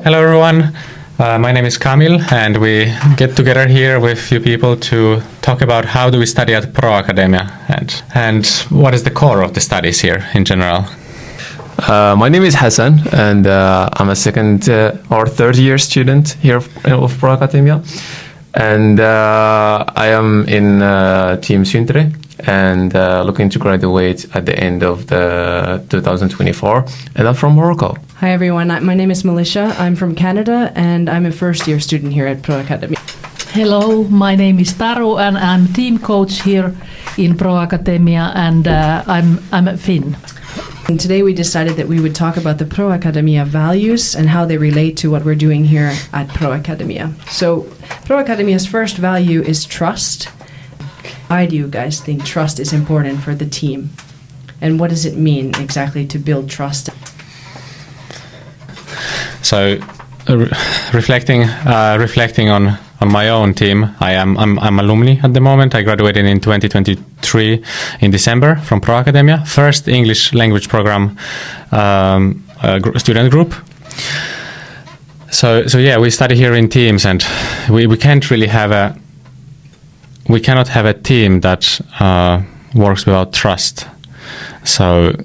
Hello everyone, my name is Kamil and we get together here with a few people to talk about how do we study at Proakatemia and what is the core of the studies here in general. My name is Hassan and I'm a second or third year student here of Proakatemia, and I am in Team Syntre and looking to graduate at the end of the 2024, and I'm from Morocco. Hi everyone, my name is Militia. I'm from Canada and I'm a first year student here at Proakatemia. Hello, my name is Taru and I'm team coach here in Proakatemia, and I'm a Finn. And today we decided that we would talk about the Proakatemia values and how they relate to what we're doing here at Proakatemia. So Proakatemia's first value is trust. Why do you guys think trust is important for the team? And what does it mean exactly to build trust? So reflecting on my own team, I'm alumni at the moment. I graduated in 2023 in December from Proakatemia, first English language program student group. So yeah, we study here in teams, and we cannot have a team that works without trust. So,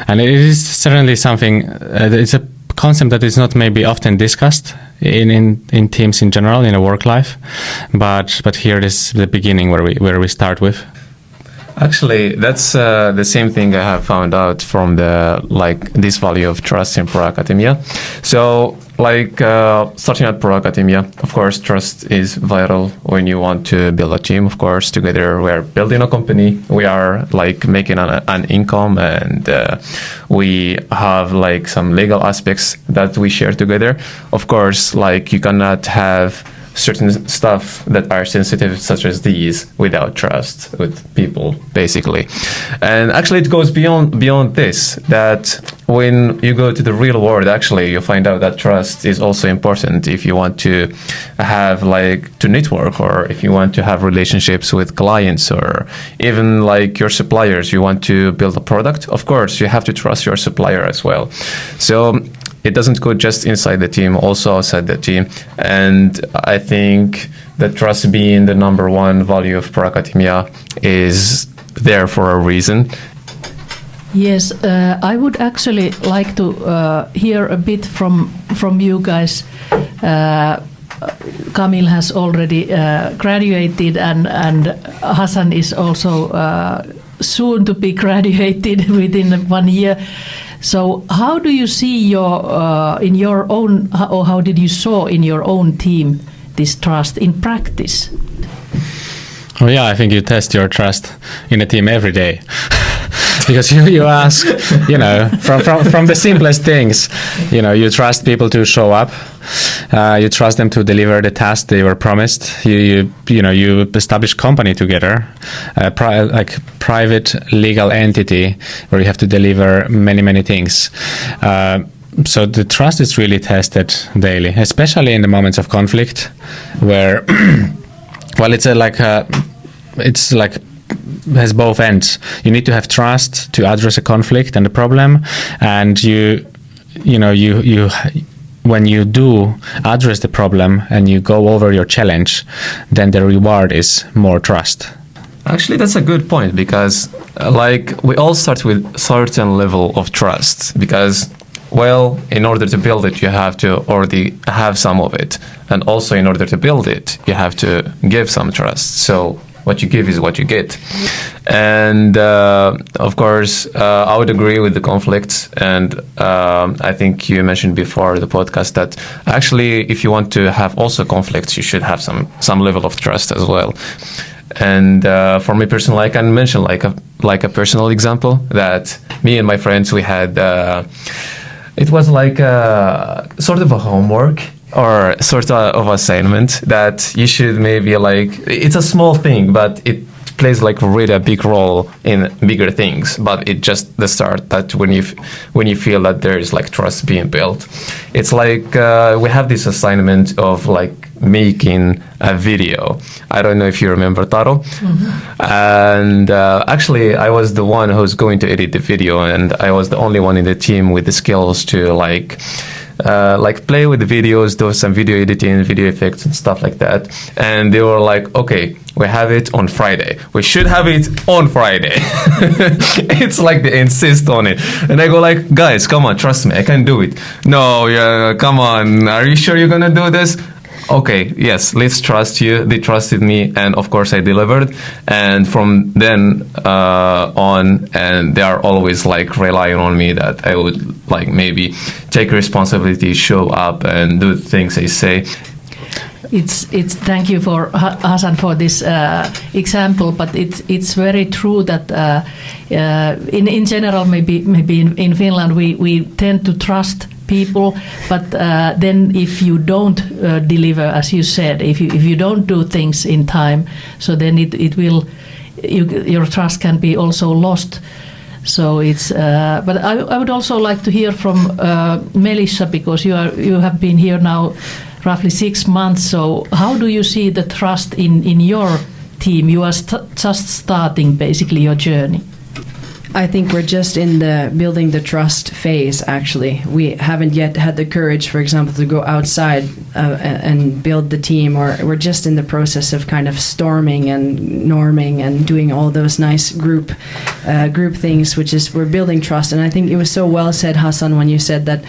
and it is certainly something. It's a concept that is not maybe often discussed in teams in general in a work life, but here it is the beginning where we start with. Actually, that's the same thing I have found out from this value of trust in Proakatemia. So, starting at Proakatemia, of course, trust is vital when you want to build a team. Of course, together we are building a company. We are making an income, and we have some legal aspects that we share together. Of course, you cannot have certain stuff that are sensitive such as these without trust with people, basically. And actually it goes beyond this, that when you go to the real world, actually you find out that trust is also important if you want to have to network, or if you want to have relationships with clients, or even your suppliers. You want to build a product, of course you have to trust your supplier as well. So it doesn't go just inside the team, also outside the team. And I think that trust being the number one value of Proakatemia is there for a reason. Yes, I would actually like to hear a bit from you guys. Kamil has already graduated, and Hassan is also soon to be graduated within 1 year. So how do you see in your own, or how did you saw in your own team this trust in practice? Oh yeah, I think you test your trust in a team every day. Because you ask, from the simplest things, you trust people to show up, you trust them to deliver the task they were promised. You establish company together, private legal entity where you have to deliver many things. So the trust is really tested daily, especially in the moments of conflict, where, well, it's has both ends. You need to have trust to address a conflict and a problem, and you when you do address the problem and you go over your challenge, then the reward is more trust. Actually, that's a good point, because we all start with certain level of trust, because, well, in order to build it, you have to already have some of it, and also in order to build it, you have to give some trust. So what you give is what you get. And of course, I would agree with the conflicts. And I think you mentioned before the podcast that actually, if you want to have also conflicts, you should have some level of trust as well. And for me personally, I can mention like a personal example that me and my friends, we had, it was sort of a homework, or sort of assignment that you should maybe it's a small thing, but it plays really a big role in bigger things. But it's just the start, that when you feel that there is trust being built, it's we have this assignment of making a video. I don't know if you remember, Taro. Mm-hmm. And actually I was the one who's going to edit the video, and I was the only one in the team with the skills to like play with the videos, do some video editing, video effects and stuff like that. And they were like, okay, we have it on Friday. We should have it on Friday. It's like they insist on it. And I go like, guys, come on, trust me, I can do it. No, yeah, come on, are you sure you're gonna do this? Okay, yes, let's trust you. They trusted me, and of course I delivered. And from then on, and they are always like relying on me that I would like maybe take responsibility, show up, and do things I say. It's thank you for Hasan for this example, but it's very true that in general maybe in Finland we tend to trust people, but then if you don't deliver, as you said, if you don't do things in time, so then it will your trust can be also lost. So it's but I would also like to hear from Melissa, because you have been here now roughly 6 months. So how do you see the trust in your team? You are just starting basically your journey. I think we're just in the building the trust phase, actually. We haven't yet had the courage, for example, to go outside and build the team, or we're just in the process of kind of storming and norming and doing all those nice group things, which is we're building trust. And I think it was so well said, Hasan, when you said that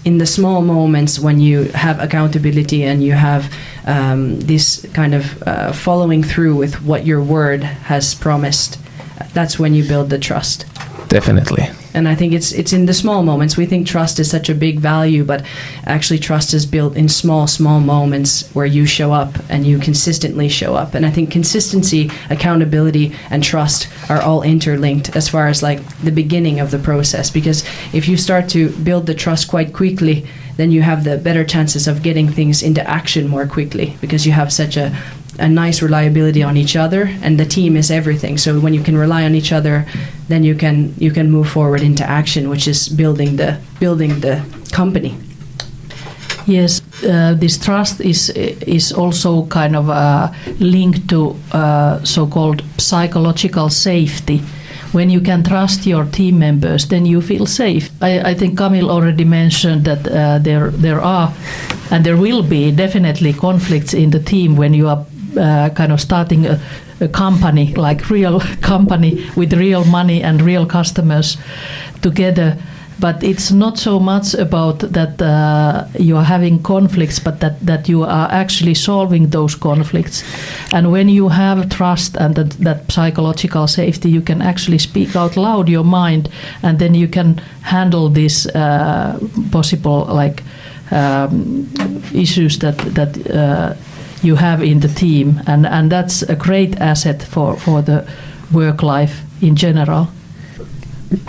in the small moments when you have accountability and you have this kind of following through with what your word has promised, that's when you build the trust. Definitely. And I think it's in the small moments. We think trust is such a big value, but actually trust is built in small moments where you show up and you consistently show up. And I think consistency, accountability, and trust are all interlinked as far as like the beginning of the process. Because if you start to build the trust quite quickly, then you have the better chances of getting things into action more quickly, because you have such a nice reliability on each other, and the team is everything. So when you can rely on each other, then you can move forward into action, which is building the company. Yes, this trust is also kind of linked to so-called psychological safety. When you can trust your team members, then you feel safe. I think Camille already mentioned that there are and there will be definitely conflicts in the team when you are kind of starting a company, like real company with real money and real customers together. But it's not so much about that you are having conflicts, but that you are actually solving those conflicts. And when you have trust and that psychological safety, you can actually speak out loud your mind, and then you can handle these possible like issues that you have in the team, and that's a great asset for the work life in general.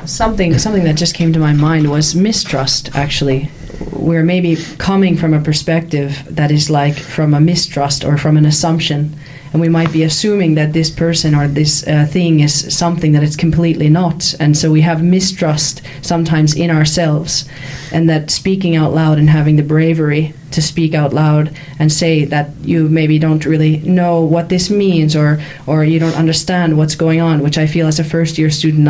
Something that just came to my mind was mistrust, actually. We're maybe coming from a perspective that is like from a mistrust or from an assumption, and we might be assuming that this person or this thing is something that it's completely not, and so we have mistrust sometimes in ourselves, and that speaking out loud and having the bravery to speak out loud and say that you maybe don't really know what this means, or you don't understand what's going on, which I feel as a first year student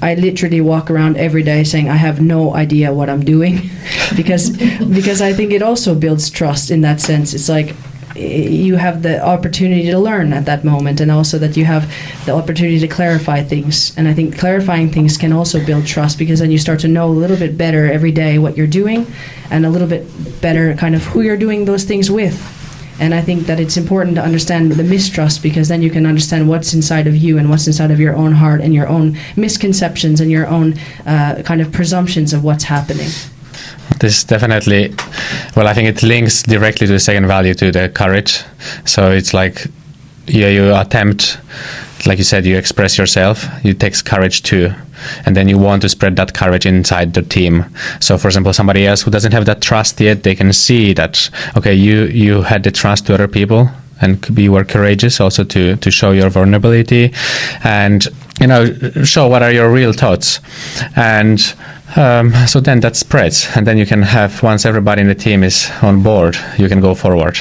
I literally walk around every day saying I have no idea what I'm doing because I think it also builds trust in that sense. It's like you have the opportunity to learn at that moment, and also that you have the opportunity to clarify things. And I think clarifying things can also build trust, because then you start to know a little bit better every day what you're doing, and a little bit better kind of who you're doing those things with. And I think that it's important to understand the mistrust, because then you can understand what's inside of you and what's inside of your own heart and your own misconceptions and your own kind of presumptions of what's happening. This is definitely, well, I think it links directly to the second value, to the courage. So it's like you attempt, like you said, you express yourself, it takes courage too. And then you want to spread that courage inside the team. So for example, somebody else who doesn't have that trust yet, they can see that, okay, you had the trust to other people, and you were courageous also to show your vulnerability and, show what are your real thoughts. And so then that spreads, and then you can have, once everybody in the team is on board, you can go forward.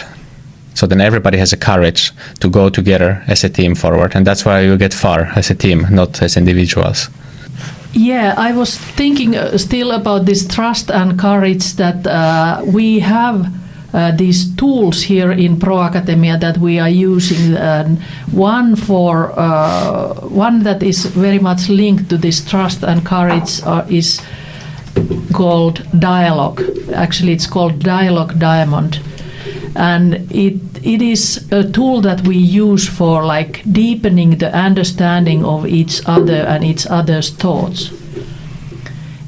So then everybody has a courage to go together as a team forward, and that's why you get far as a team, not as individuals. Yeah, I was thinking still about this trust and courage, that we have these tools here in Proakatemia that we are using. One that is very much linked to this trust and courage is called Dialogue. Actually, it's called Dialogue Diamond, and it is a tool that we use for like deepening the understanding of each other and each other's thoughts.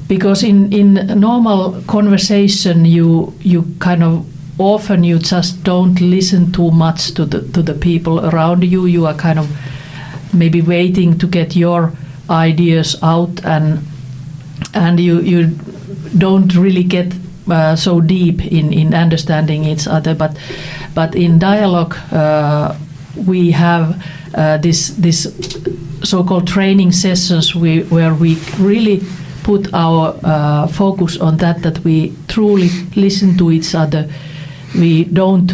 Because in normal conversation, you kind of often you just don't listen too much to the people around you. You are kind of maybe waiting to get your ideas out, and you don't really get so deep in understanding each other. But in dialogue, we have this so-called training sessions where we really put our focus on that we truly listen to each other. We don't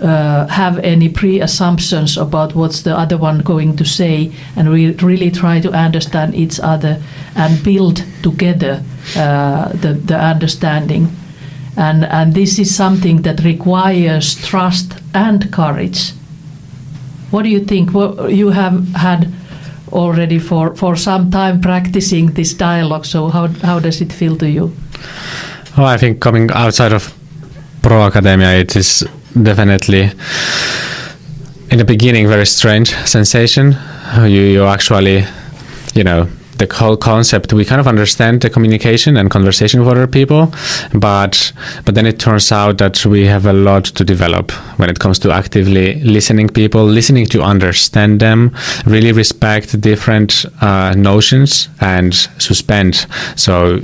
have any pre-assumptions about what's the other one going to say, and we really try to understand each other and build together the understanding. And this is something that requires trust and courage. What do you think? Well, you have had already for some time practicing this dialogue, so how does it feel to you? Oh, I think coming outside of Proakatemia, it is definitely in the beginning very strange sensation. You actually, the whole concept, we kind of understand the communication and conversation with other people, but then it turns out that we have a lot to develop when it comes to actively listening to understand them, really respect different notions and suspend. So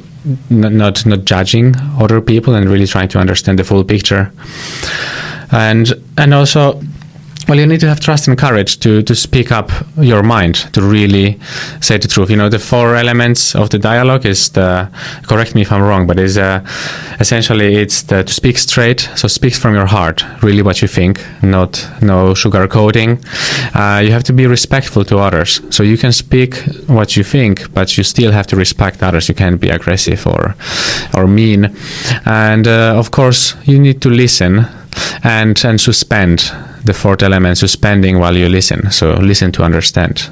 not judging other people and really trying to understand the full picture. And also, well, you need to have trust and courage to speak up your mind, to really say the truth. The 4 elements of the dialogue is correct me if I'm wrong, but is essentially it's to speak straight. So speak from your heart, really what you think, no sugarcoating. You have to be respectful to others. So you can speak what you think, but you still have to respect others. You can't be aggressive or mean. And of course, you need to listen and suspend. The 4th element, suspending while you listen. So listen to understand.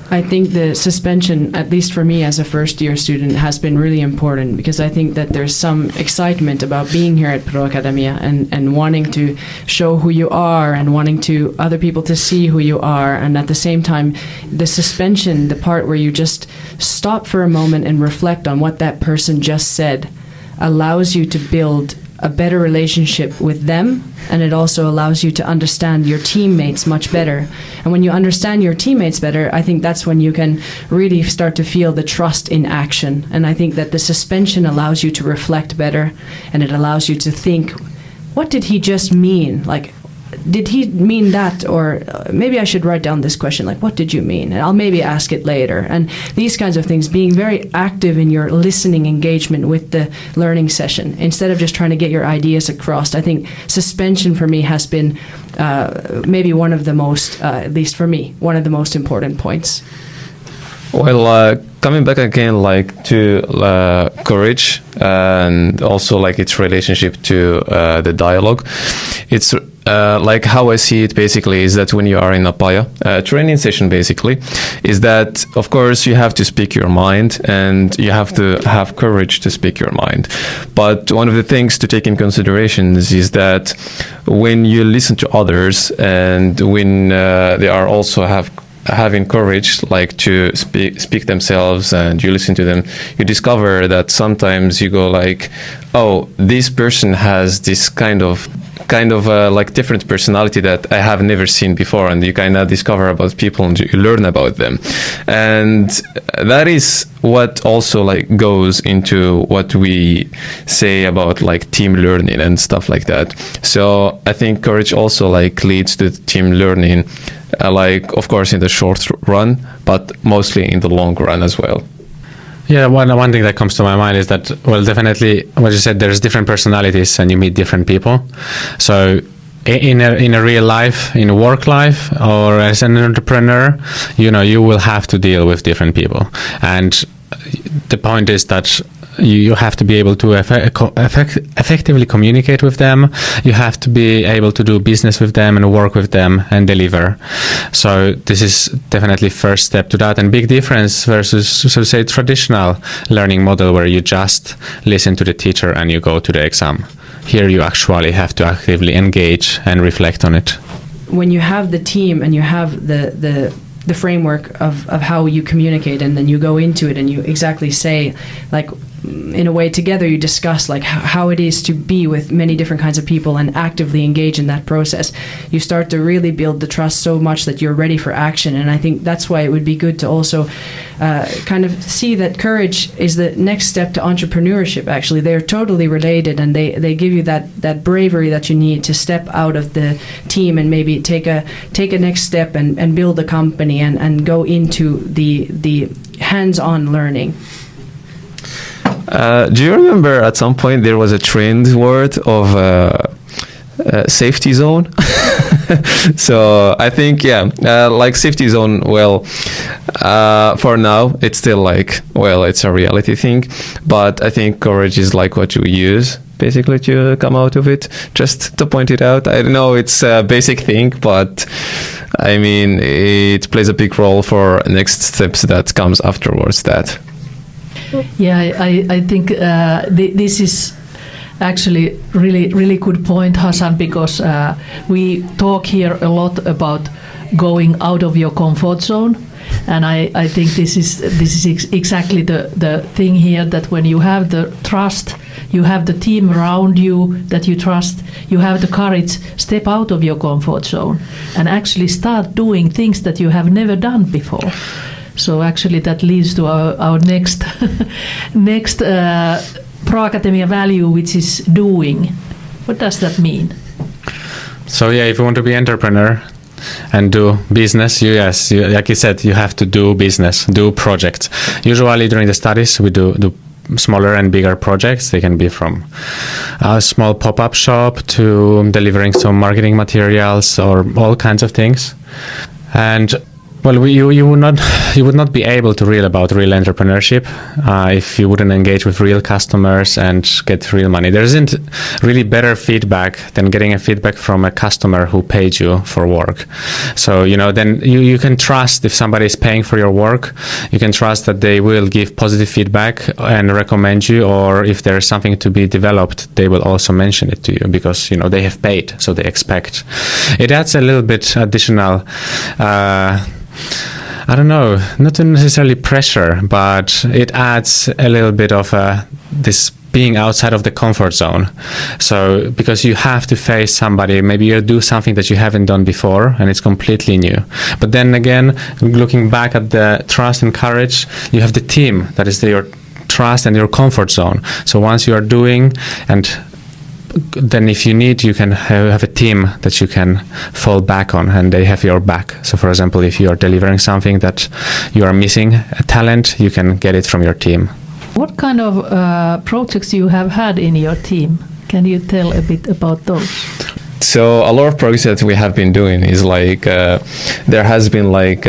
I think the suspension, at least for me as a first-year student, has been really important, because I think that there's some excitement about being here at Proakatemia and wanting to show who you are and wanting to other people to see who you are. And at the same time, the suspension, the part where you just stop for a moment and reflect on what that person just said, allows you to build a better relationship with them, and it also allows you to understand your teammates much better. And when you understand your teammates better, I think that's when you can really start to feel the trust in action. And I think that the suspension allows you to reflect better, and it allows you to think, what did he just mean? Like, did he mean that? Or maybe I should write down this question, like, what did you mean? And I'll maybe ask it later. And these kinds of things, being very active in your listening engagement with the learning session, instead of just trying to get your ideas across. I think suspension for me has been maybe one of the most, at least for me, one of the most important points. Well, coming back again, like to courage and also like its relationship to the dialogue, it's like how I see it basically is that when you are in a PAYA training session, basically, is that of course you have to speak your mind and you have to have courage to speak your mind. But one of the things to take in consideration is that when you listen to others and when they are also having courage, like to speak themselves, and you listen to them, you discover that sometimes you go like, oh, this person has this kind of like different personality that I have never seen before, and you kind of discover about people and you learn about them. And that is what also like goes into what we say about like team learning and stuff like that. So I think courage also like leads to team learning, like of course in the short run, but mostly in the long run as well. Yeah, one thing that comes to my mind is that, well, definitely what you said, there's different personalities and you meet different people. So in a real life, in a work life, or as an entrepreneur, you will have to deal with different people. And the point is that you have to be able to effectively communicate with them. You have to be able to do business with them and work with them and deliver. So this is definitely first step to that, and big difference versus, so to say, traditional learning model where you just listen to the teacher and you go to the exam. Here you actually have to actively engage and reflect on it. When you have the team and you have the framework of how you communicate, and then you go into it and you exactly say, like, in a way together you discuss like how it is to be with many different kinds of people and actively engage in that process, you start to really build the trust so much that you're ready for action. And I think that's why it would be good to also kind of see that courage is the next step to entrepreneurship. Actually, they're totally related, and they give you that bravery that you need to step out of the team and maybe take a next step and build a company and go into the hands-on learning. Do you remember at some point there was a trend word of safety zone? So I think, like safety zone, well, for now, it's still like, well, it's a reality thing. But I think courage is like what you use basically to come out of it. Just to point it out, I know it's a basic thing, but I mean, it plays a big role for next steps that comes afterwards that. Yeah, I think this is actually really good point, Hassan, because we talk here a lot about going out of your comfort zone, and I think this is exactly the thing here, that when you have the trust, you have the team around you that you trust, you have the courage, step out of your comfort zone and actually start doing things that you have never done before. So actually that leads to our next Proakatemia value, which is doing. What does that mean? So if you want to be entrepreneur and do business, like you said, you have to do business, do projects. Usually during the studies we do smaller and bigger projects. They can be from a small pop-up shop to delivering some marketing materials or all kinds of things. And well, you would not be able to read about real entrepreneurship if you wouldn't engage with real customers and get real money. There isn't really better feedback than getting a feedback from a customer who paid you for work. So then you can trust if somebody is paying for your work. You can trust that they will give positive feedback and recommend you, or if there is something to be developed, they will also mention it to you because they have paid, so they expect. It adds a little bit additional. I don't know, not necessarily pressure, but it adds a little bit of this being outside of the comfort zone. So because you have to face somebody, maybe you do something that you haven't done before and it's completely new. But then again, looking back at the trust and courage, you have the team that is your trust and your comfort zone. So once you are doing, and then if you need, you can have a team that you can fall back on and they have your back. So for example, if you are delivering something that you are missing a talent, you can get it from your team. What kind of projects you have had in your team? Can you tell a bit about those? So a lot of projects that we have been doing is like there has been like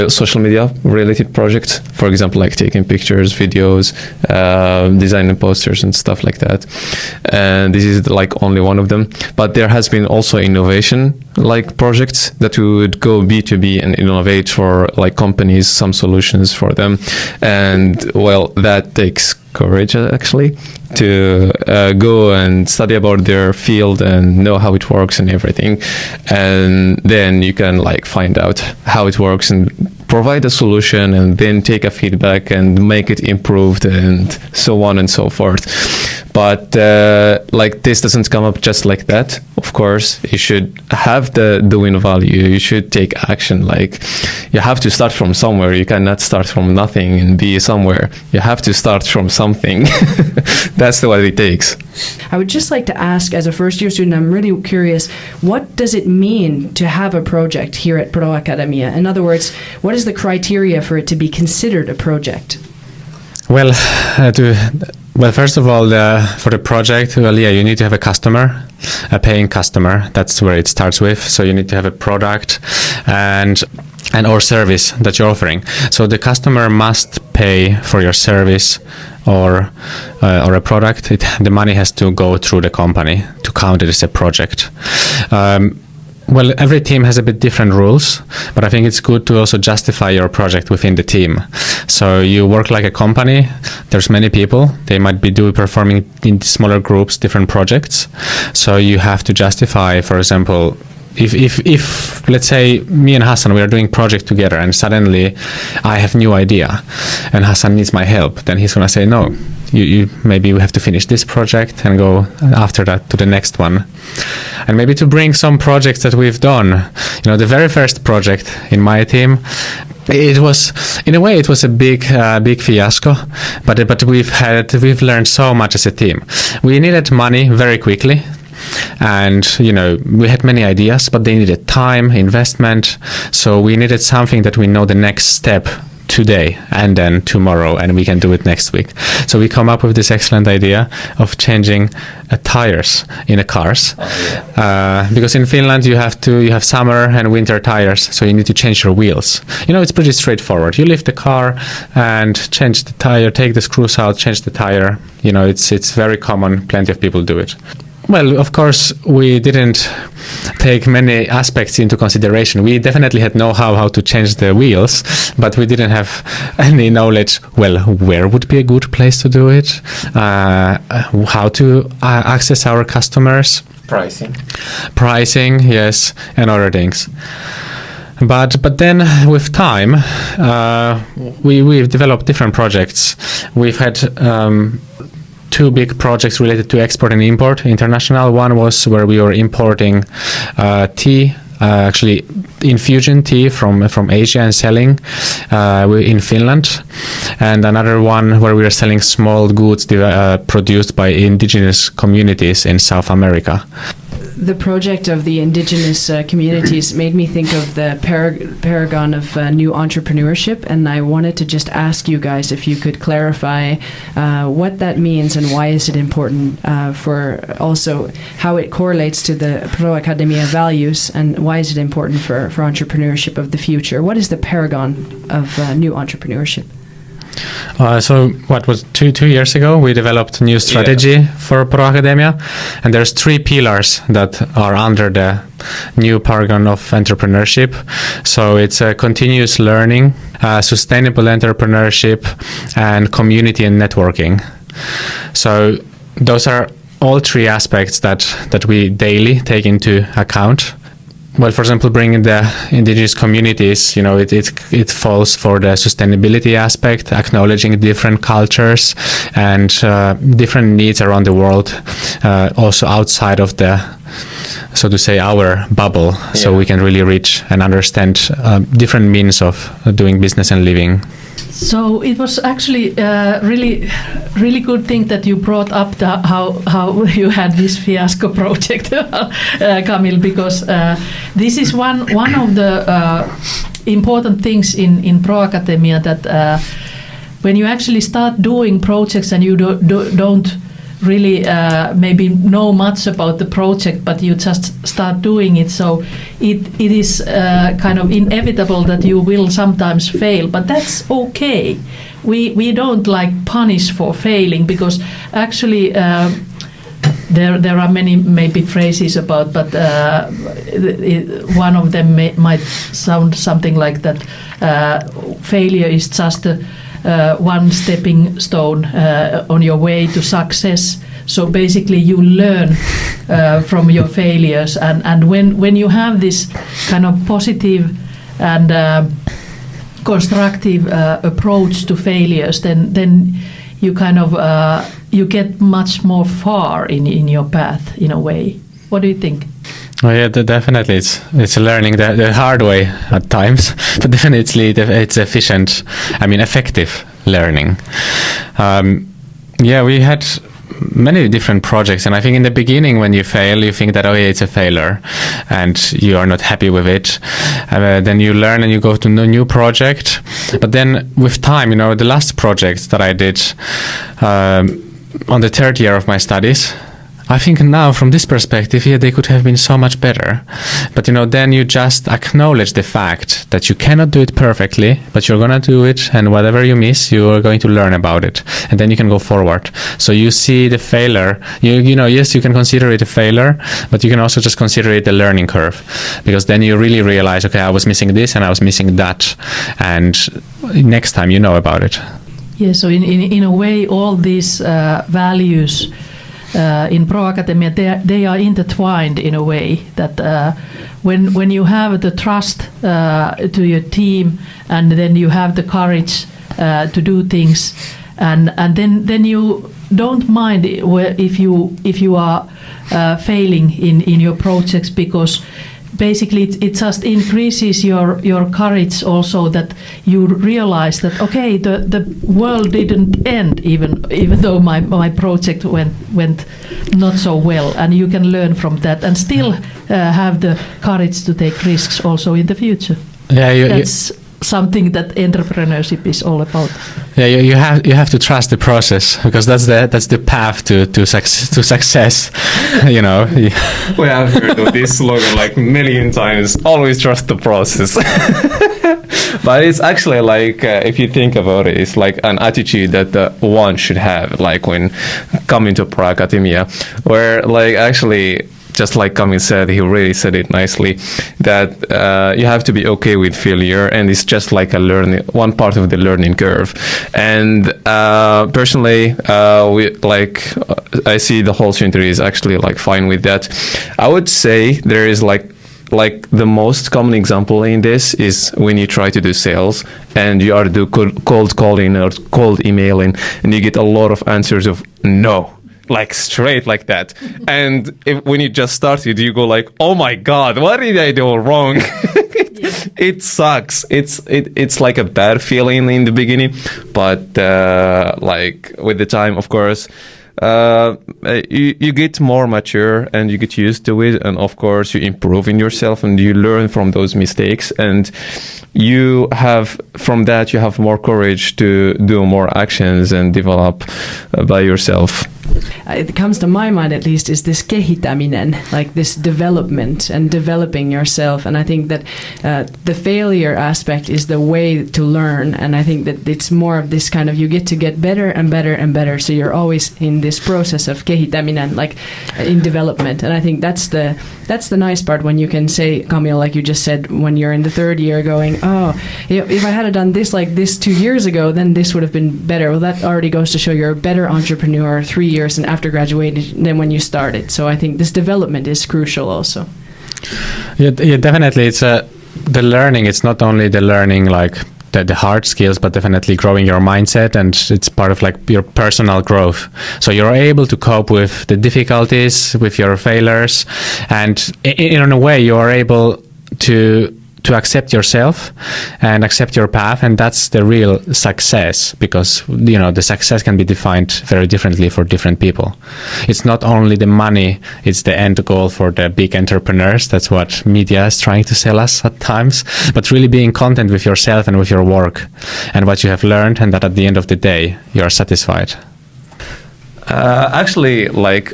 social media related projects, for example, like taking pictures, videos, designing posters and stuff like that. And this is like only one of them. But there has been also innovation like projects that we would go B2B and innovate for like companies, some solutions for them. And well, that takes courage actually to go and study about their field and know how it works and everything, and then you can like find out how it works and provide a solution and then take a feedback and make it improved and so on and so forth. But like this doesn't come up just like that. Of course, you should have the win value. You should take action. Like you have to start from somewhere. You cannot start from nothing and be somewhere. You have to start from something. That's what it takes. I would just like to ask, as a first-year student, I'm really curious, what does it mean to have a project here at Proakatemia? In other words, what is the criteria for it to be considered a project? Well, Well, first of all, for the project, you need to have a customer, a paying customer. That's where it starts with. So you need to have a product and or service that you're offering. So the customer must pay for your service or a product. The money has to go through the company to count it as a project. Well, every team has a bit different rules, but I think it's good to also justify your project within the team. So you work like a company. There's many people. They might be performing in smaller groups, different projects. So you have to justify, for example, if let's say me and Hassan, we are doing project together and suddenly I have new idea and Hassan needs my help, then he's going to say, no, you maybe we have to finish this project and go after that to the next one. And maybe to bring some projects that we've done, the very first project in my team, it was, in a way, it was a big fiasco, but we've learned so much as a team. We needed money very quickly. And, we had many ideas, but they needed time, investment. So we needed something that we know the next step today and then tomorrow, and we can do it next week. So we come up with this excellent idea of changing tires in the cars. Because in Finland you have summer and winter tires, so you need to change your wheels. It's pretty straightforward. You lift the car and change the tire, take the screws out, change the tire. It's very common. Plenty of people do it. Well, of course, we didn't take many aspects into consideration. We definitely had know-how how to change the wheels, but we didn't have any knowledge, where would be a good place to do it, how to access our customers. Pricing, yes, and other things. But then with time, we've developed different projects. We've had two big projects related to export and import, international. One was where we were importing tea, actually infusion tea from Asia and selling in Finland. And another one where we were selling small goods produced by indigenous communities in South America. The project of the indigenous communities made me think of the Paragon of New Entrepreneurship, and I wanted to just ask you guys if you could clarify what that means and why is it important for also how it correlates to the Proakatemia values, and why is it important for entrepreneurship of the future? What is the Paragon of New Entrepreneurship? So what was 2 years ago, we developed a new strategy for Proakatemia, and there's 3 pillars that are under the new Paragon of Entrepreneurship. So it's continuous learning, sustainable entrepreneurship, and community and networking. So those are all 3 aspects that we daily take into account. Well, for example, bringing the indigenous communities, it falls for the sustainability aspect, acknowledging different cultures and different needs around the world, also outside of the, so to say, our bubble, so we can really reach and understand different means of doing business and living. So it was actually really good thing that you brought up how you had this fiasco project, Camille, because this is one of the important things in Proakatemia, that when you actually start doing projects and you don't really maybe know much about the project, but you just start doing it, so it is kind of inevitable that you will sometimes fail, but that's okay. We don't punish for failing, because actually there are many maybe phrases about, but one of them might sound something like that: failure is just one stepping stone on your way to success. So basically you learn from your failures, and when you have this kind of positive and constructive approach to failures, then you kind of you get much more far in your path, in a way. What do you think? Oh yeah, definitely. It's learning the hard way at times, but definitely it's effective learning. We had many different projects, and I think in the beginning when you fail, you think that it's a failure, and you are not happy with it. Then you learn and you go to a new project. But then with time, the last project that I did, on the third year of my studies. I think now, from this perspective, yeah, they could have been so much better. But then you just acknowledge the fact that you cannot do it perfectly, but you're gonna do it, and whatever you miss, you are going to learn about it, and then you can go forward. So you see the failure. Yes, you can consider it a failure, but you can also just consider it a learning curve, because then you really realize, okay, I was missing this and I was missing that, and next time you know about it. Yeah. So in a way, all these values. In Proakatemia, they are intertwined in a way that when you have the trust to your team, and then you have the courage to do things, and then you don't mind if you are failing in your projects, because basically it just increases your courage also, that you realize that, okay, the world didn't end even though my project went not so well, and you can learn from that and still have the courage to take risks also in the future. Yeah, that's something that entrepreneurship is all about. Yeah, you have to trust the process, because that's the path to success. We have heard of this slogan like a million times. Always trust the process. But it's actually like, if you think about it, it's like an attitude that one should have, like when coming to Proakatemia, where like actually, just like Kamil said, he really said it nicely, that you have to be okay with failure, and it's just like one part of the learning curve. And personally, I see the whole century is actually like fine with that. I would say there is like the most common example in this is when you try to do sales and you are do cold calling or cold emailing, and you get a lot of answers of no. Like straight like that, and when you just started, you go like, "Oh my God, what did I do wrong?" It sucks. It's like a bad feeling in the beginning, but like with the time, of course, you get more mature and you get used to it, and of course you improve in yourself and you learn from those mistakes, and you have more courage to do more actions and develop by yourself. It comes to my mind, at least, is this kehittäminen, like this development and developing yourself. And I think that the failure aspect is the way to learn. And I think that it's more of this kind of, you get better and better and better. So you're always in this process of kehittäminen, like in development. And I think that's the nice part when you can say, Kamil, like you just said, when you're in the third year going, oh, if I had done this like this 2 years ago, then this would have been better. Well, that already goes to show you're a better entrepreneur 3 years and after graduating than when you started. So I think this development is crucial also. Yeah, definitely. It's the learning. It's not only the learning like the hard skills, but definitely growing your mindset, and it's part of like your personal growth. So you're able to cope with the difficulties, with your failures, and in a way you are able to accept yourself and accept your path, and that's the real success, because the success can be defined very differently for different people. It's not only the money, it's the end goal for the big entrepreneurs. That's what media is trying to sell us at times, but really being content with yourself and with your work and what you have learned, and that at the end of the day you are satisfied. Actually, like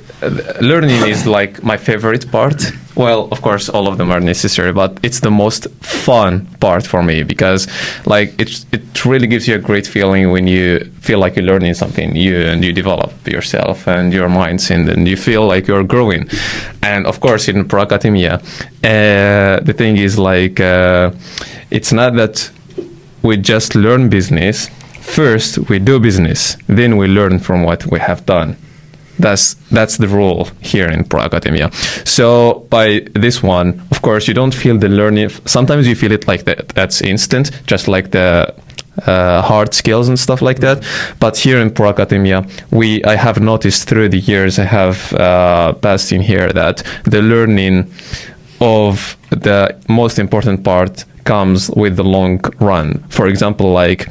learning is like my favorite part. Well, of course, all of them are necessary, but it's the most fun part for me, because like it really gives you a great feeling when you feel like you're learning something new and you develop yourself and your minds, and then you feel like you're growing. And of course, in Proakatemia, the thing is like it's not that we just learn business. First, we do business, then we learn from what we have done. That's the rule here in Proakatemia. So by this one, of course, you don't feel the learning. Sometimes you feel it like that's instant, just like the hard skills and stuff like that. But here in Proakatemia, I have noticed through the years I have passed in here that the learning of the most important part comes with the long run. For example, like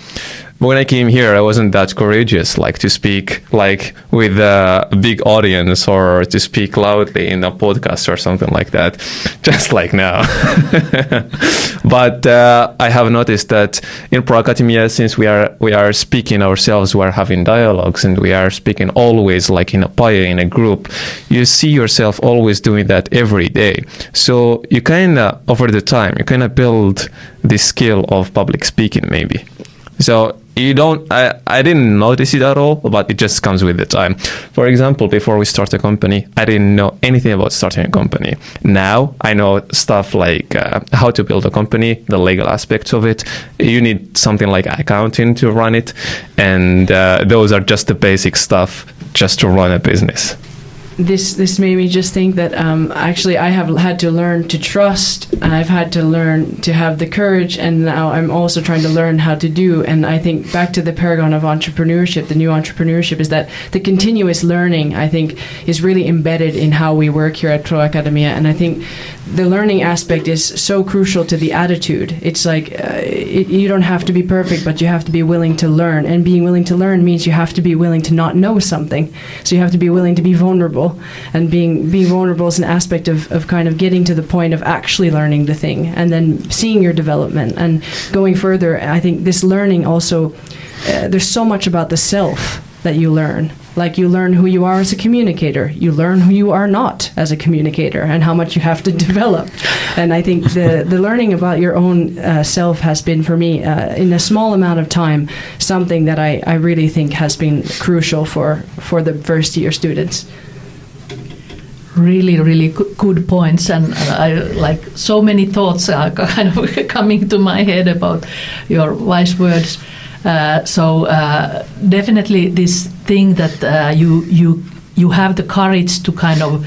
when I came here, I wasn't that courageous, like to speak like with a big audience or to speak loudly in a podcast or something like that, just like now. But I have noticed that in Proakatemia, since we are speaking ourselves, we are having dialogues, and we are speaking always like in a pair, in a group, you see yourself always doing that every day. So you kind of, over the time, you kind of build this skill of public speaking maybe. So you don't, I didn't notice it at all, but it just comes with the time. For example, before we start a company, I didn't know anything about starting a company. Now I know stuff like how to build a company, the legal aspects of it. You need something like accounting to run it. And those are just the basic stuff just to run a business. This made me just think that actually I have had to learn to trust, and I've had to learn to have the courage, and now I'm also trying to learn how to do. And I think back to the Paragon of Entrepreneurship, the new entrepreneurship, is that the continuous learning, I think, is really embedded in how we work here at Proakatemia. And I think the learning aspect is so crucial to the attitude. It's like you don't have to be perfect, but you have to be willing to learn. And being willing to learn means you have to be willing to not know something. So you have to be willing to be vulnerable. And being vulnerable is an aspect of kind of getting to the point of actually learning the thing and then seeing your development and going further. I think this learning also, there's so much about the self that you learn. Like you learn who you are as a communicator. You learn who you are not as a communicator and how much you have to develop. And I think the learning about your own self has been, for me, in a small amount of time, something that I really think has been crucial for the first year students. Really good points, and I like so many thoughts are kind of coming to my head about your wise words. So definitely this thing that you have the courage to kind of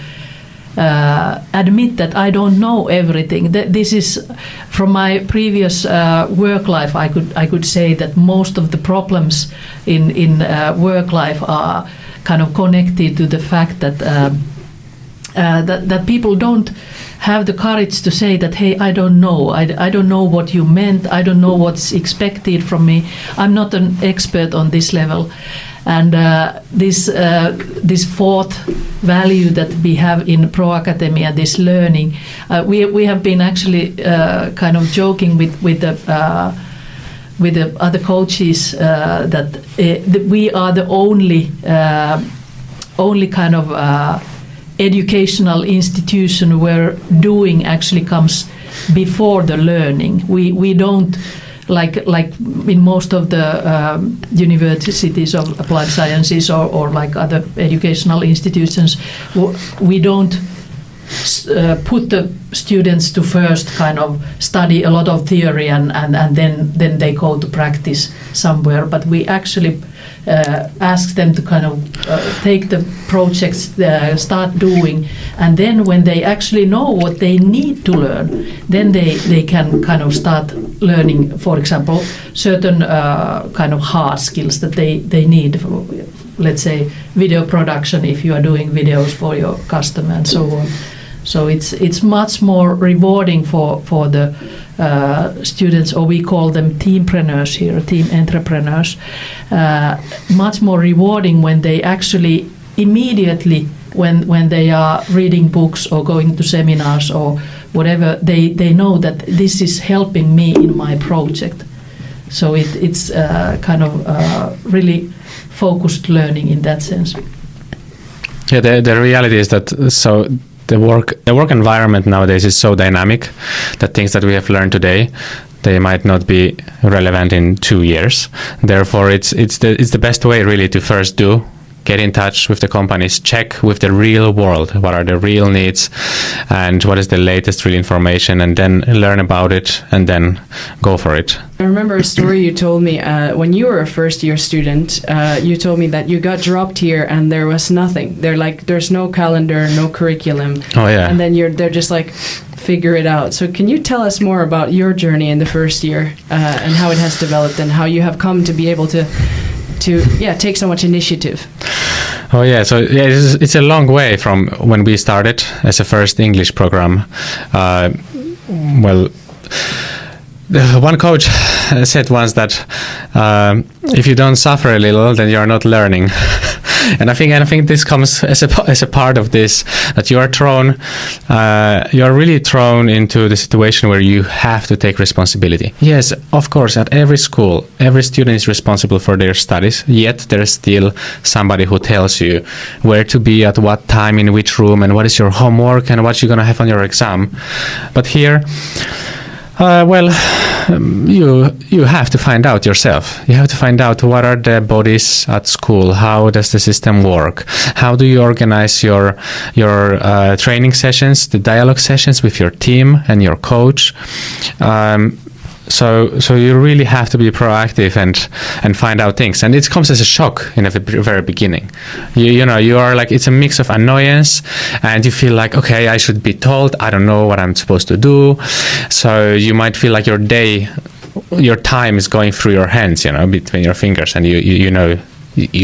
admit that I don't know everything. This is from my previous work life. I could say that most of the problems in work life are kind of connected to the fact that. That people don't have the courage to say that, hey, I don't know. I don't know what you meant. I don't know what's expected from me. I'm not an expert on this level. And this fourth value that we have in Proakatemia, this learning, we have been actually kind of joking with the other coaches that we are the only kind of educational institution where doing actually comes before the learning. We don't like in most of the universities of applied sciences or like other educational institutions, we don't put the students to first kind of study a lot of theory and then they go to practice somewhere, but we actually ask them to kind of take the projects, start doing, and then when they actually know what they need to learn, then they can kind of start learning, for example, certain kind of hard skills that they need for, let's say, video production if you are doing videos for your customer and so on. So it's much more rewarding for the students, or we call them teampreneurs here, team entrepreneurs. Much more rewarding when they actually immediately, when they are reading books or going to seminars or whatever, they know that this is helping me in my project. So it's kind of really focused learning in that sense. Yeah, the reality is that the work environment nowadays is so dynamic that things that we have learned today, they might not be relevant in 2 years. Therefore, it's the best way really to first get in touch with the companies, check with the real world, what are the real needs and what is the latest real information, and then learn about it and then go for it. I remember a story you told me when you were a first year student. You told me that you got dropped here and there was nothing. There's no calendar, no curriculum. Oh yeah. And then they're just like, figure it out. So can you tell us more about your journey in the first year and how it has developed and how you have come to be able to take so much initiative? Oh yeah, so yeah, it's a long way from when we started as a first English program. Well, one coach said once that if you don't suffer a little, then you are not learning. And I think this comes as a part of this, that you are really thrown into the situation where you have to take responsibility. Yes, of course, at every school, every student is responsible for their studies, yet there is still somebody who tells you where to be at what time, in which room, and what is your homework, and what you're going to have on your exam. But here, you have to find out yourself. You have to find out what are the bodies at school, how does the system work, how do you organize your training sessions, the dialogue sessions with your team and your coach. So you really have to be proactive and find out things, and it comes as a shock in the very beginning. You are like, it's a mix of annoyance, and you feel like, okay, I should be told, I don't know what I'm supposed to do. So you might feel like your time is going through your hands, between your fingers, and you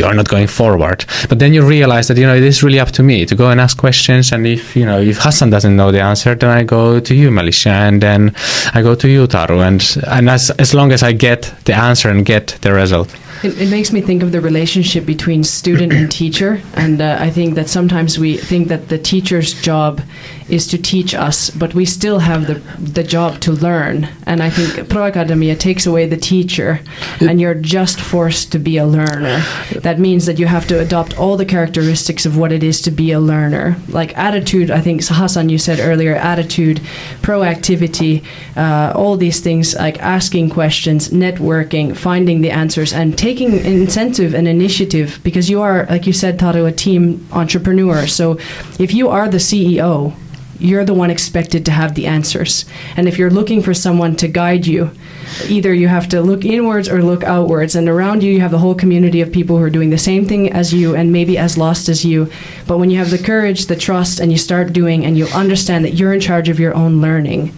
are not going forward. But then you realize that it is really up to me to go and ask questions, and if Hassan doesn't know the answer, then I go to you, Malisha, and then I go to you, Taru, and as long as I get the answer and get the result. It makes me think of the relationship between student and teacher, and I think that sometimes we think that the teacher's job is to teach us, but we still have the job to learn. And I think Proakatemia takes away the teacher, and you're just forced to be a learner. That means that you have to adopt all the characteristics of what it is to be a learner. Like attitude, I think, Hassan, you said earlier, attitude, proactivity, all these things, like asking questions, networking, finding the answers, and taking incentive and initiative, because you are, like you said, Taru, a team entrepreneur. So if you are the CEO, you're the one expected to have the answers. And if you're looking for someone to guide you, either you have to look inwards or look outwards. And around you, you have the whole community of people who are doing the same thing as you and maybe as lost as you. But when you have the courage, the trust, and you start doing, and you understand that you're in charge of your own learning,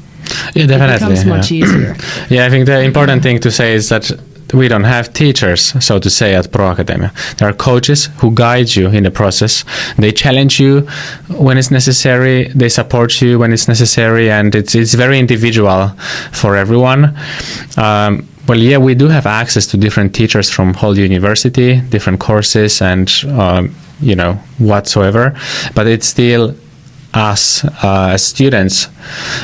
it becomes much easier. Yeah, I think the important thing to say is that we don't have teachers, so to say, at Proakatemia. There are coaches who guide you in the process. They challenge you when it's necessary. They support you when it's necessary, and it's very individual for everyone. We do have access to different teachers from whole university, different courses, and whatsoever. But it's still us as students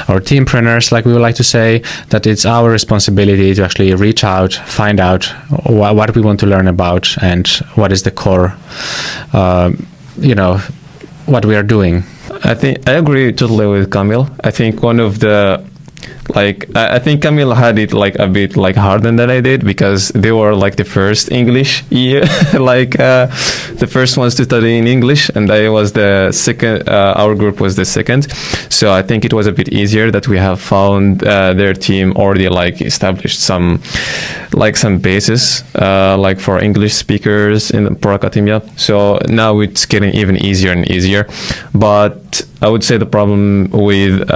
or teampreneurs, like we would like to say, that it's our responsibility to actually reach out, find out what we want to learn about, and what is the core, what we are doing. I agree totally with Camille. I think one of the I think Camille had it a bit harder than I did, because they were the first English year, the first ones to study in English, and I was the second. Our group was the second, so I think it was a bit easier that we have found their team already established some basis for English speakers in Proakatemia. So now it's getting even easier and easier, but I would say the problem with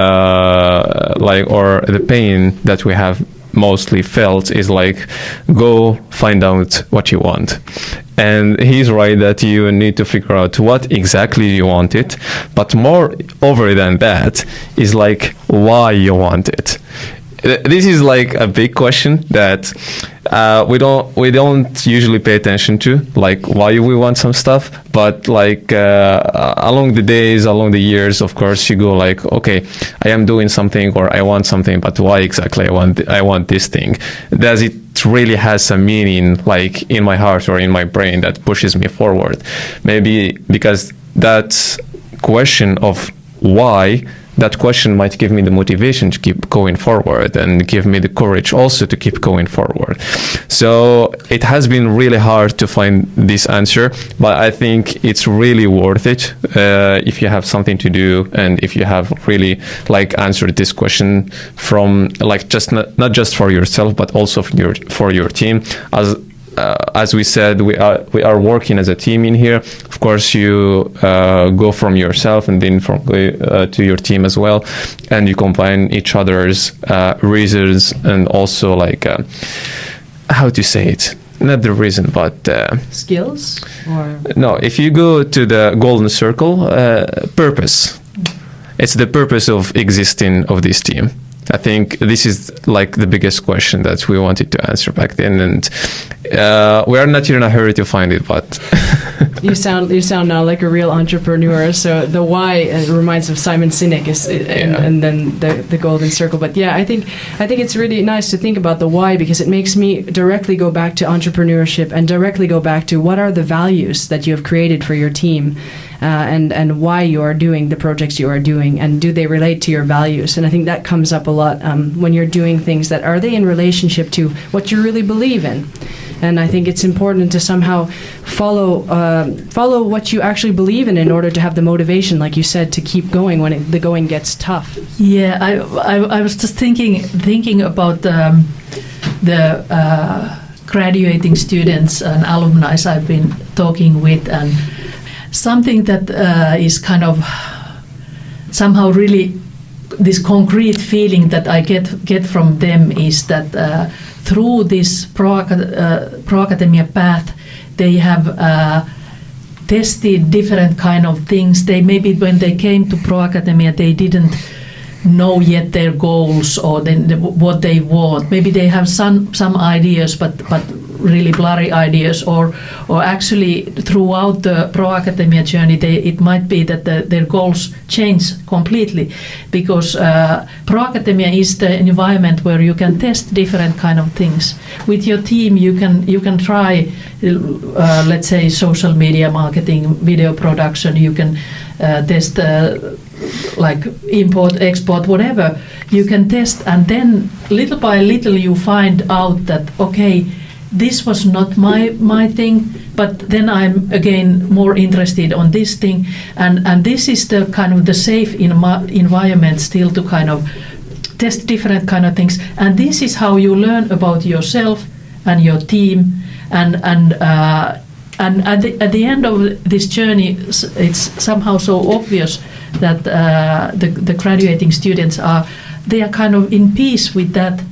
or the pain that we have mostly felt is go find out what you want. And he's right that you need to figure out what exactly you want it, but more over than that is why you want it. This is a big question that we don't usually pay attention to, why we want some stuff. But along the days, along the years, of course, you go okay, I am doing something or I want something, but why exactly I want this thing? Does it really has some meaning in my heart or in my brain that pushes me forward? Maybe because that question of why, that question might give me the motivation to keep going forward and give me the courage also to keep going forward. So it has been really hard to find this answer, but I think it's really worth it if you have something to do, and if you have really answered this question from just not just for yourself, but also for your team. As we said, we are working as a team in here. Of course, you go from yourself and then to your team as well, and you combine each other's reasons, and also how to say it? Not the reason, but skills. Or no. If you go to the golden circle, purpose. It's the purpose of existing of this team. I think this is like the biggest question that we wanted to answer back then, and we are not in a hurry to find it, but You sound now like a real entrepreneur. So the why reminds of Simon Sinek and then the golden circle. But yeah, I think it's really nice to think about the why, because it makes me directly go back to entrepreneurship and directly go back to what are the values that you have created for your team, and why you are doing the projects you are doing, and do they relate to your values? And I think that comes up a lot when you're doing things. That are they in relationship to what you really believe in? And I think it's important to somehow follow what you actually believe in order to have the motivation, like you said, to keep going when the going gets tough. Yeah, I was just thinking about the graduating students and alumni I've been talking with, and something that is kind of somehow really this concrete feeling that I get from them is that through this Proakatemia path, they have tested different kind of things. They maybe when they came to Proakatemia, they didn't know yet their goals or what they want. Maybe they have some ideas, but really blurry ideas, or actually throughout the Proakatemia journey, it might be that their goals change completely, because Proakatemia is the environment where you can test different kind of things. With your team, you can try, let's say, social media marketing, video production. You can test like import, export, whatever. You can test, and then little by little you find out that okay, this was not my thing, but then I'm again more interested on this thing, and this is the kind of the safe environment still to kind of test different kind of things, and this is how you learn about yourself and your team, and at the end of this journey, it's somehow so obvious that the graduating students are kind of in peace with that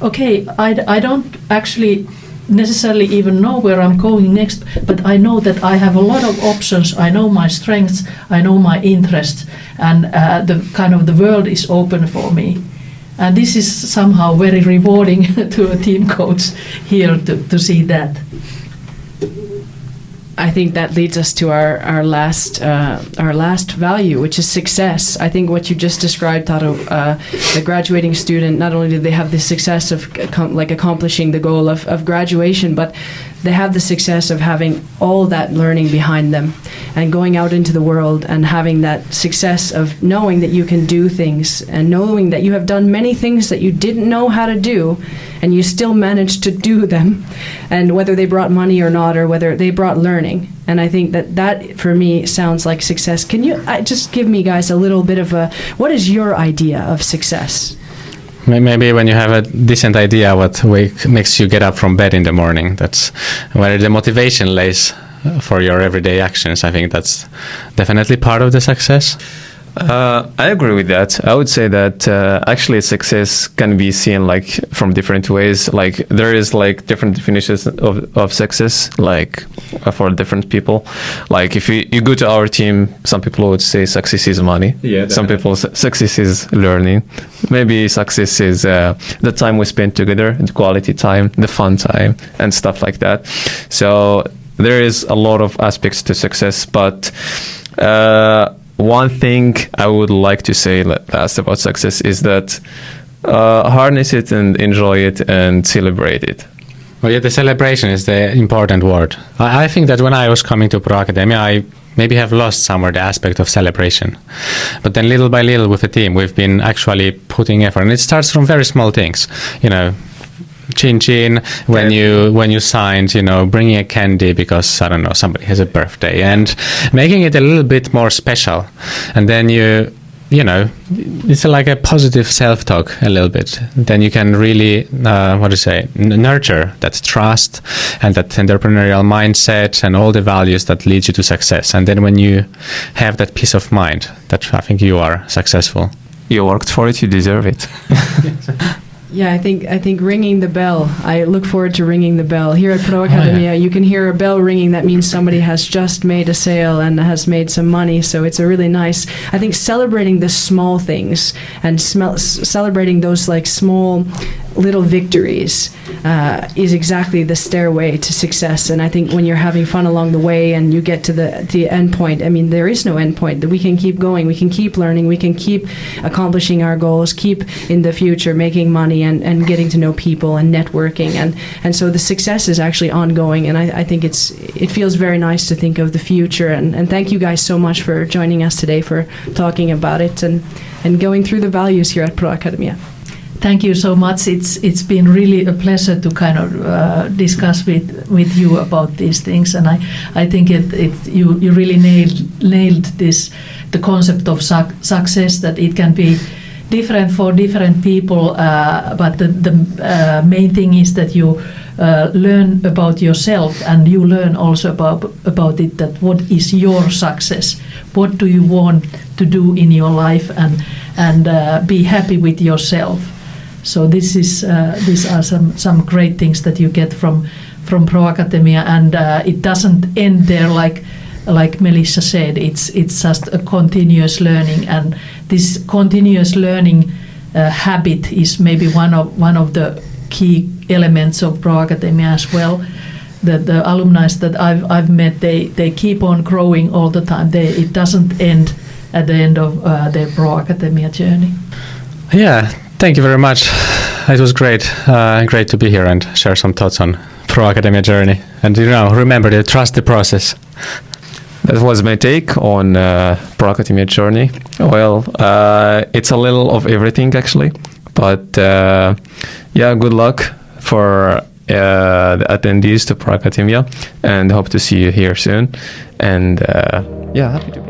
okay, I don't actually necessarily even know where I'm going next, but I know that I have a lot of options. I know my strengths, I know my interests, and the world is open for me. And this is somehow very rewarding to a team coach here to see that. I think that leads us to our last value, which is success. I think what you just described, Taru, the graduating student, not only do they have the success of accomplishing the goal of graduation, but they have the success of having all that learning behind them and going out into the world and having that success of knowing that you can do things and knowing that you have done many things that you didn't know how to do, and you still managed to do them, and whether they brought money or not, or whether they brought learning. And I think that for me sounds like success. Can you just give me, guys, a little bit of what is your idea of success? Maybe when you have a decent idea what makes you get up from bed in the morning, that's where the motivation lays for your everyday actions. I think that's definitely part of the success. I agree with that. I would say that actually success can be seen like from different ways. Like there is like different definitions of success, like for different people. Like if you go to our team, some people would say success is money. Yeah, some people success is learning. Maybe success is the time we spend together, the quality time, the fun time, and stuff like that. So there is a lot of aspects to success, but one thing I would like to say last about success is that harness it and enjoy it and celebrate it. Well, yeah, the celebration is the important word. I think that when I was coming to Proakatemia, I maybe have lost somewhere the aspect of celebration. But then little by little with the team, we've been actually putting effort. And it starts from very small things, chin when you signed, bringing a candy because I don't know, somebody has a birthday, and making it a little bit more special. And then it's like a positive self-talk a little bit. Then you can really nurture that trust and that entrepreneurial mindset and all the values that lead you to success. And then when you have that peace of mind, that I think you are successful. You worked for it, you deserve it. Yeah, I think ringing the bell. I look forward to ringing the bell. Here at Proakatemia, you can hear a bell ringing. That means somebody has just made a sale and has made some money. So it's a really nice, I think, celebrating the small things and celebrating those like small little victories is exactly the stairway to success. And I think when you're having fun along the way and you get to the end point, I mean, there is no end point. We can keep going. We can keep learning. We can keep accomplishing our goals, keep in the future making money and getting to know people and networking. And so the success is actually ongoing. And I think it feels very nice to think of the future. And thank you guys so much for joining us today, for talking about it and going through the values here at Proakatemia. Thank you so much. It's been really a pleasure to kind of discuss with you about these things, and I think you really nailed the concept of success, that it can be different for different people, but the main thing is that you learn about yourself, and you learn also about it, that what is your success, what do you want to do in your life, and be happy with yourself. So these are some great things that you get from Proakatemia, and it doesn't end there, like Melissa said. It's just a continuous learning, and this continuous learning habit is maybe one of the key elements of Proakatemia as well. The alumni that I've met, they keep on growing all the time. It doesn't end at the end of their Proakatemia journey. Yeah. Thank you very much. It was great to be here and share some thoughts on Proakatemia journey. And remember to trust the process. That was my take on Proakatemia journey. Well, it's a little of everything actually, but good luck for the attendees to Proakatemia, and hope to see you here soon. And happy to be